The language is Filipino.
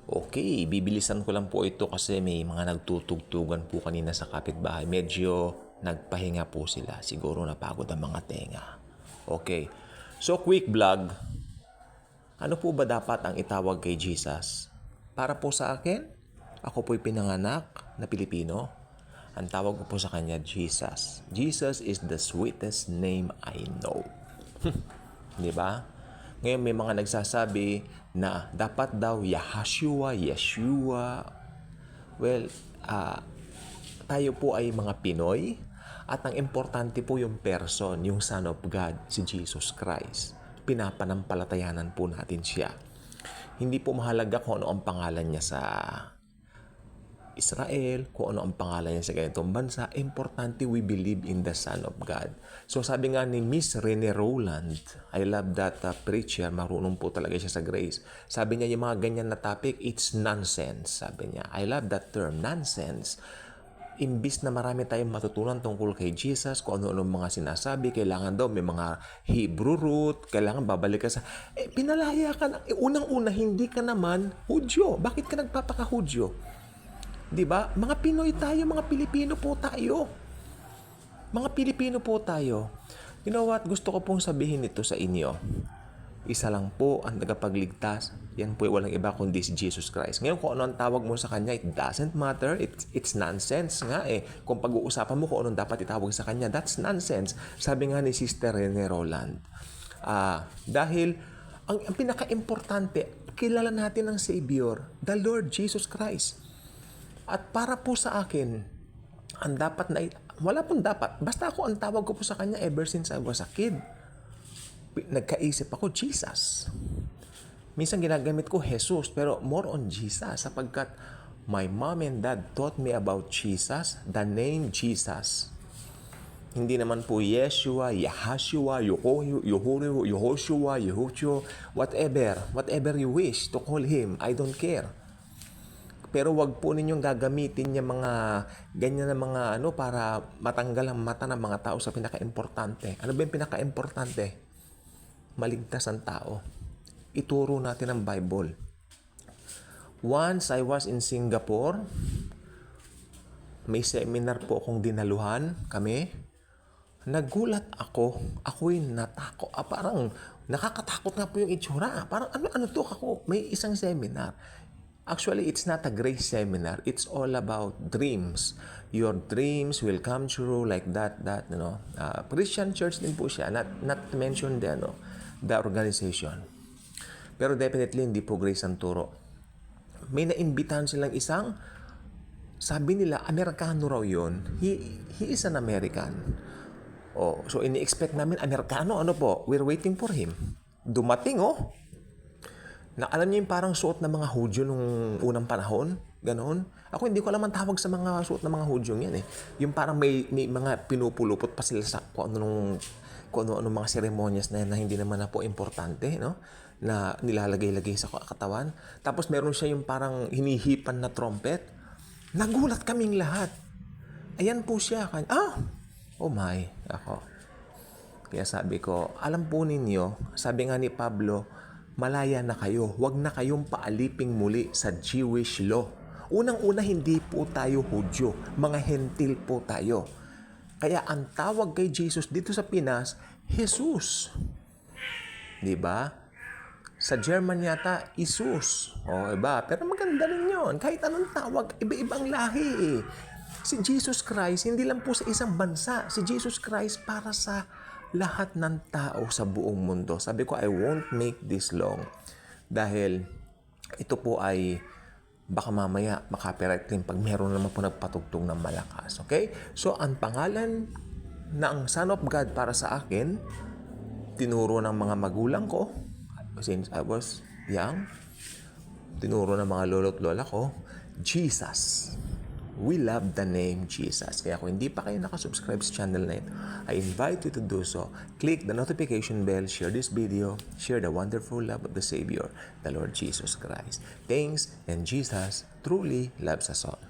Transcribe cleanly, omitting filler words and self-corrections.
Okay, bibilisan ko lang po ito kasi may mga nagtutugtugan po kanina sa kapitbahay. Medyo nagpahinga po sila. Siguro napagod ang mga tenga. Okay. So, quick vlog. Ano po ba dapat ang itawag kay Jesus? Para po sa akin, ako po'y pinanganak na Pilipino. Ang tawag ko po sa kanya, Jesus. Jesus is the sweetest name I know. Di ba? Ngayon may mga nagsasabi na dapat daw Yahashua, Yeshua. Well, tayo po ay mga Pinoy at ang importante po yung person, yung Son of God, si Jesus Christ. Pinapanampalatayanan po natin siya. Hindi po mahalaga kung ano ang pangalan niya sa Israel, kung ano ang pangalan niya sa ganitong bansa, importante we believe in the Son of God. So sabi nga ni Miss Rene Rowland, I love that preacher, marunong po talaga siya sa grace. Sabi niya yung mga ganyan na topic, it's nonsense. Sabi niya, I love that term, nonsense. Imbis na marami tayong matutunan tungkol kay Jesus, kung ano-ano mga sinasabi, kailangan daw may mga Hebrew root, kailangan babalik ka sa... pinalaya ka na. Unang-una, hindi ka naman Hudyo. Bakit ka nagpapaka-Hudyo? Diba? Mga Pinoy tayo, mga Pilipino po tayo. Mga Pilipino po tayo. You know what? Gusto ko pong sabihin ito sa inyo. Isa lang po ang tagapagligtas. Yan po ay walang iba kundi si Jesus Christ. Ngayon, kung ano ang tawag mo sa Kanya, it doesn't matter. It's nonsense nga eh. Kung pag-uusapan mo kung anong dapat itawag sa Kanya, that's nonsense. Sabi nga ni Sister Rene Roland. Dahil ang pinaka-importante, kilala natin ang Savior, the Lord Jesus Christ. At para po sa akin, ang dapat na, wala pong dapat. Basta ako ang tawag ko po sa Kanya ever since I was a kid. Nagkaisip ako, Jesus. Minsan ginagamit ko Jesus, pero more on Jesus sapagkat my mom and dad taught me about Jesus, the name Jesus. Hindi naman po Yeshua, Yahashua, Yehoshua, Yehoshua, whatever you wish to call Him, I don't care. Pero wag po ninyong gagamitin yung mga ganyan na mga para matanggal ang mata ng mga tao sa pinaka-importante. Ano ba yung pinaka-importante? Maligtas ang tao. Ituro natin ang Bible. Once I was in Singapore, may seminar po akong dinaluhan kami. Nagulat ako. Ako'y natakot. Parang nakakatakot nga po yung itsura. Parang ano to ako? May isang seminar. Actually, it's not a grace seminar. It's all about dreams. Your dreams will come true like that. Christian church din po siya. Not to mention the organization. Pero definitely, hindi po grace ang turo. May naimbitahan silang isang, sabi nila, Amerikano raw yun. He is an American. So ini-expect namin, Amerikano, we're waiting for him. Dumating, na alam niyo yung parang suot ng mga Hudyo nung unang panahon, ganoon. Ako hindi ko alam ang tawag sa mga suot ng mga Hudyo yan eh. Yung parang may mga pinupulupot pa sila sa kung ano mga seremonyas na hindi naman na po importante, no? Na nilalagay-lagay sa katawan. Tapos meron siya yung parang hinihipan na trumpet. Nagulat kaming lahat. Ayan po siya. Oh my, ako. Kaya sabi ko, alam po ninyo, sabi nga ni Pablo, malaya na kayo. Huwag na kayong paaliping muli sa Jewish law. Unang-una, hindi po tayo Hudyo. Mga hentil po tayo. Kaya ang tawag kay Jesus dito sa Pinas, Jesus. Diba? Sa German yata, Isus. Iba. Pero maganda rin yun. Kahit anong tawag, iba-ibang lahi eh. Si Jesus Christ, hindi lang po sa isang bansa. Si Jesus Christ para sa lahat ng tao sa buong mundo. Sabi ko, I won't make this long. Dahil ito po ay baka mamaya makapiright claim pag meron naman po nagpatugtog ng malakas. Okay? So, ang pangalan ng Son of God para sa akin, tinuro ng mga magulang ko since I was young. Tinuro ng mga lolo't lola ko, Jesus. We love the name Jesus. Kaya kung hindi pa kayo nakasubscribe sa channel na ito, I invite you to do so. Click the notification bell, share this video, share the wonderful love of the Savior, the Lord Jesus Christ. Thanks, and Jesus truly loves us all.